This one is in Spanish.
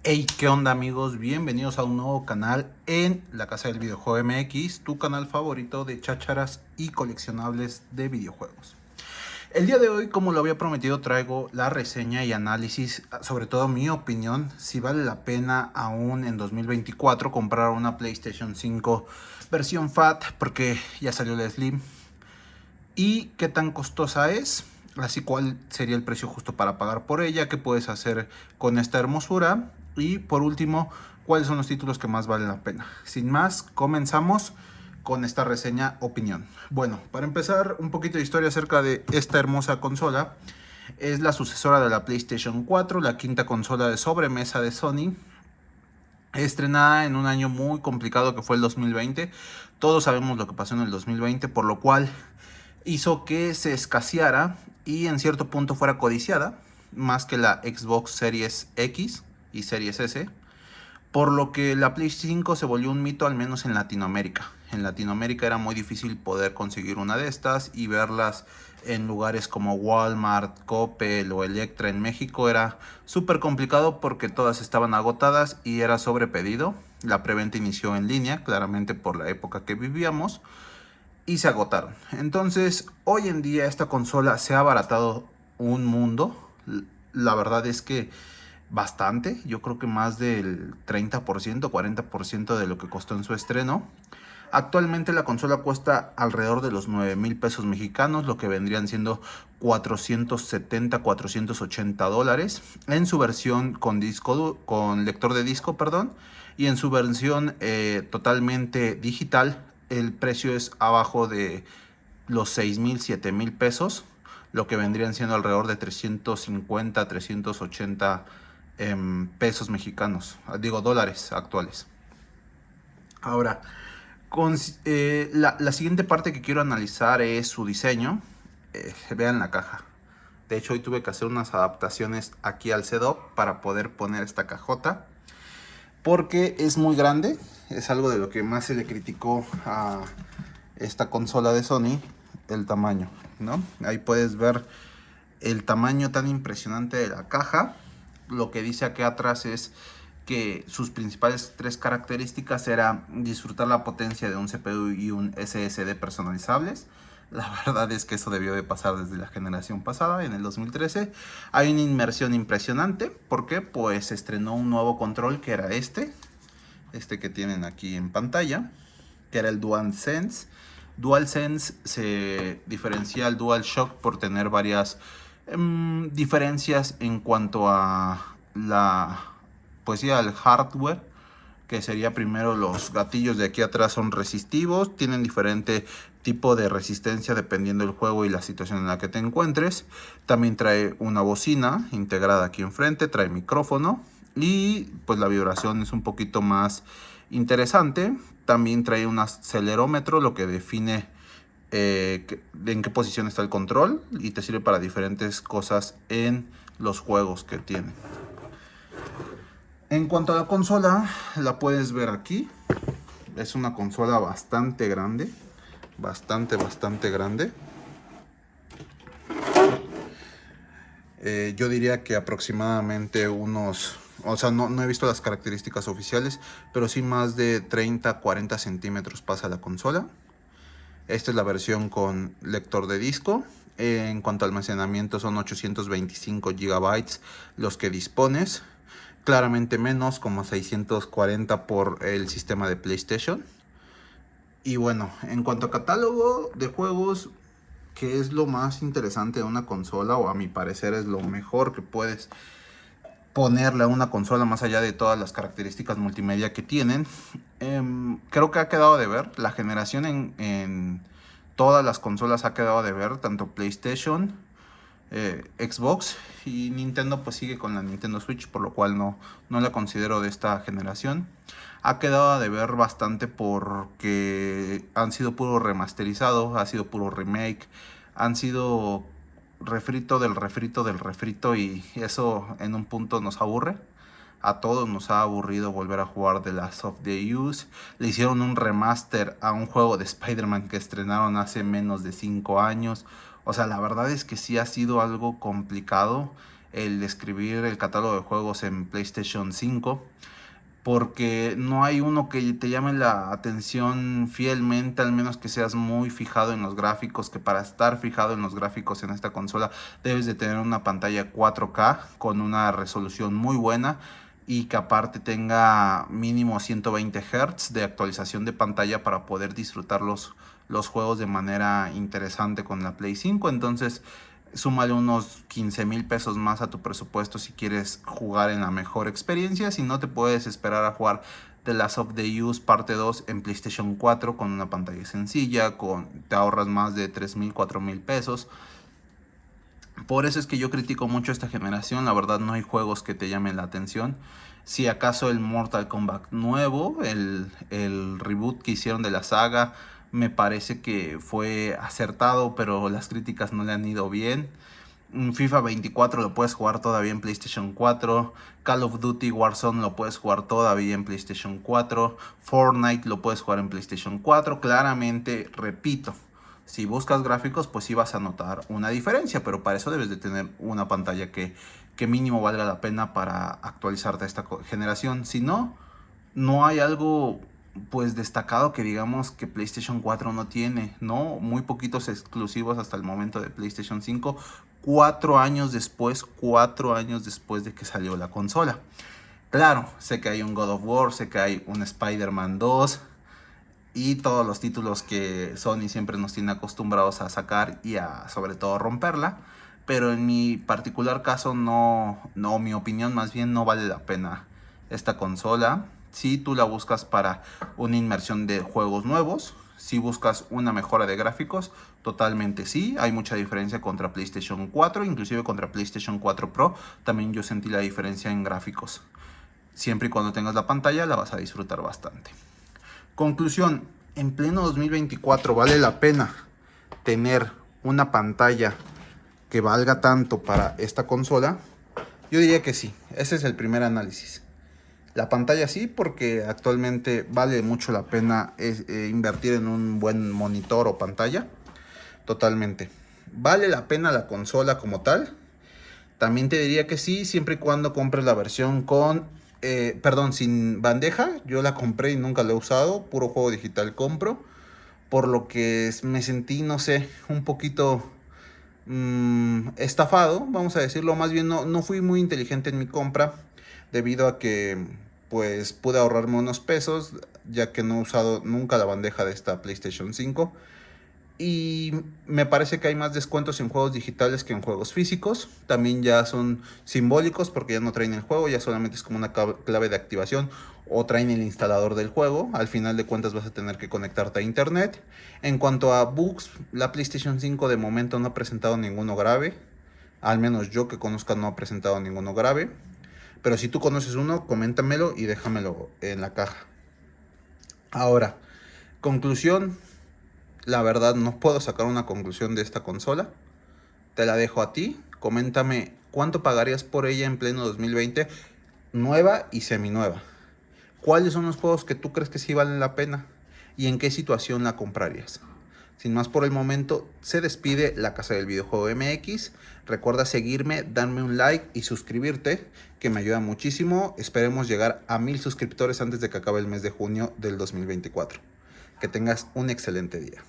Hey, ¿qué onda amigos? Bienvenidos a un nuevo canal en la Casa del Videojuego MX, tu canal favorito de chácharas y coleccionables de videojuegos. El día de hoy, como lo había prometido, traigo la reseña y análisis, sobre todo mi opinión, si vale la pena aún en 2024 comprar una PlayStation 5 versión FAT, porque ya salió la Slim, y qué tan costosa es, así cuál sería el precio justo para pagar por ella, qué puedes hacer con esta hermosura y por último, cuáles son los títulos que más valen la pena. Sin más, comenzamos con esta reseña opinión. Bueno, para empezar, un poquito de historia acerca de esta hermosa consola. Es la sucesora de la PlayStation 4, la quinta consola de sobremesa de Sony, estrenada en un año muy complicado que fue el 2020. Todos sabemos lo que pasó en el 2020, por lo cual hizo que se escaseara y en cierto punto fuera codiciada, más que la Xbox Series X y Series S, por lo que la Play 5 se volvió un mito, al menos en Latinoamérica. En Latinoamérica era muy difícil poder conseguir una de estas y verlas en lugares como Walmart, Coppel o Electra en México era súper complicado porque todas estaban agotadas y era sobrepedido. La preventa inició en línea, claramente por la época que vivíamos, y se agotaron. Entonces, hoy en día esta consola se ha abaratado un mundo. La verdad es que bastante, yo creo que más del 30%, 40% de lo que costó en su estreno. Actualmente la consola cuesta alrededor de los 9,000 pesos mexicanos, lo que vendrían siendo 470, 480 dólares en su versión con disco, con lector de disco, perdón, y en su versión totalmente digital el precio es abajo de los 6,000, 7,000 pesos, lo que vendrían siendo alrededor de 350, 380 pesos mexicanos, digo dólares actuales. Ahora, la siguiente parte que quiero analizar es su diseño. Vean la caja. De hecho, hoy tuve que hacer unas adaptaciones aquí al setup para poder poner esta cajota, porque es muy grande. Es algo de lo que más se le criticó a esta consola de Sony, el tamaño, ¿no? Ahí puedes ver el tamaño tan impresionante de la caja. Lo que dice aquí atrás es que sus principales tres características era disfrutar la potencia de un CPU y un SSD personalizables. La verdad es que eso debió de pasar desde la generación pasada, en el 2013. Hay una inmersión impresionante. ¿Por qué? Pues se estrenó un nuevo control que era este que tienen aquí en pantalla, que era el DualSense. DualSense se diferencia al DualShock por tener varias diferencias en cuanto a pues sí, al hardware, que sería primero los gatillos de aquí atrás son resistivos, tienen diferente tipo de resistencia dependiendo del juego y la situación en la que te encuentres. También trae una bocina integrada aquí enfrente, trae micrófono y pues la vibración es un poquito más interesante. También trae un acelerómetro, lo que define en qué posición está el control y te sirve para diferentes cosas en los juegos que tiene. En cuanto a la consola, la puedes ver aquí. Es una consola bastante grande. Bastante grande. Yo diría que aproximadamente unos... O sea, no he visto las características oficiales, pero sí más de 30, 40 centímetros pasa la consola. Esta es la versión con lector de disco. En cuanto a almacenamiento son 825 GB los que dispones. Claramente menos, como 640 por el sistema de PlayStation. Y bueno, en cuanto a catálogo de juegos, que es lo más interesante de una consola, o a mi parecer es lo mejor que puedes ponerle a una consola más allá de todas las características multimedia que tienen, creo que ha quedado de ver. La generación en todas las consolas ha quedado de ver, tanto PlayStation, Xbox y Nintendo pues sigue con la Nintendo Switch, por lo cual no la considero de esta generación. Ha quedado de ver bastante porque han sido puro remasterizado, ha sido puro remake, han sido refrito del refrito del refrito, y eso en un punto nos aburre. A todos nos ha aburrido volver a jugar The Last of Us. Le hicieron un remaster a un juego de Spider-Man que estrenaron hace menos de 5 años. O sea, la verdad es que sí ha sido algo complicado el escribir el catálogo de juegos en PlayStation 5, porque no hay uno que te llame la atención fielmente, al menos que seas muy fijado en los gráficos, que para estar fijado en los gráficos en esta consola debes de tener una pantalla 4K con una resolución muy buena y que aparte tenga mínimo 120 Hz de actualización de pantalla para poder disfrutar los juegos de manera interesante con la Play 5. Entonces súmale unos 15,000 pesos más a tu presupuesto si quieres jugar en la mejor experiencia. Si no, te puedes esperar a jugar The Last of the Us parte 2 en PlayStation 4 con una pantalla sencilla, te ahorras más de 3,000, 4,000 pesos. Por eso es que yo critico mucho esta generación. La verdad, no hay juegos que te llamen la atención. Si acaso el Mortal Kombat nuevo, el reboot que hicieron de la saga, me parece que fue acertado, pero las críticas no le han ido bien. FIFA 24 lo puedes jugar todavía en PlayStation 4. Call of Duty Warzone lo puedes jugar todavía en PlayStation 4. Fortnite lo puedes jugar en PlayStation 4. Claramente, repito, si buscas gráficos, pues sí vas a notar una diferencia, pero para eso debes de tener una pantalla que mínimo valga la pena para actualizarte a esta generación. Si no, no hay algo pues destacado que digamos que PlayStation 4 no tiene, ¿no? Muy poquitos exclusivos hasta el momento de PlayStation 5, 4 años después de que salió la consola. Claro, sé que hay un God of War, sé que hay un Spider-Man 2 y todos los títulos que Sony siempre nos tiene acostumbrados a sacar y a sobre todo romperla, pero en mi particular caso mi opinión más bien no vale la pena esta consola. Si tú la buscas para una inmersión de juegos nuevos, si buscas una mejora de gráficos, totalmente sí, hay mucha diferencia contra PlayStation 4, inclusive contra PlayStation 4 Pro, también yo sentí la diferencia en gráficos. Siempre y cuando tengas la pantalla la vas a disfrutar bastante. Conclusión, en pleno 2024 vale la pena tener una pantalla que valga tanto para esta consola. Yo diría que sí, ese es el primer análisis. La pantalla sí, porque actualmente vale mucho la pena invertir en un buen monitor o pantalla. Totalmente. ¿Vale la pena la consola como tal? También te diría que sí, siempre y cuando compres la versión sin bandeja. Yo la compré y nunca la he usado, puro juego digital compro. Por lo que me sentí, no sé, un poquito estafado, vamos a decirlo. Más bien no fui muy inteligente en mi compra, debido a que pues pude ahorrarme unos pesos, ya que no he usado nunca la bandeja de esta PlayStation 5. Y me parece que hay más descuentos en juegos digitales que en juegos físicos. También ya son simbólicos porque ya no traen el juego, ya solamente es como una clave de activación o traen el instalador del juego. Al final de cuentas vas a tener que conectarte a internet. En cuanto a bugs, la PlayStation 5 de momento no ha presentado ninguno grave. Al menos yo que conozca no ha presentado ninguno grave. Pero si tú conoces uno, coméntamelo y déjamelo en la caja. Ahora, conclusión. La verdad no puedo sacar una conclusión de esta consola. Te la dejo a ti. Coméntame cuánto pagarías por ella en pleno 2020, nueva y seminueva. ¿Cuáles son los juegos que tú crees que sí valen la pena? ¿Y en qué situación la comprarías? Sin más por el momento, se despide la Casa del Videojuego MX. Recuerda seguirme, darme un like y suscribirte, que me ayuda muchísimo. Esperemos llegar a 1000 suscriptores antes de que acabe el mes de junio del 2024. Que tengas un excelente día.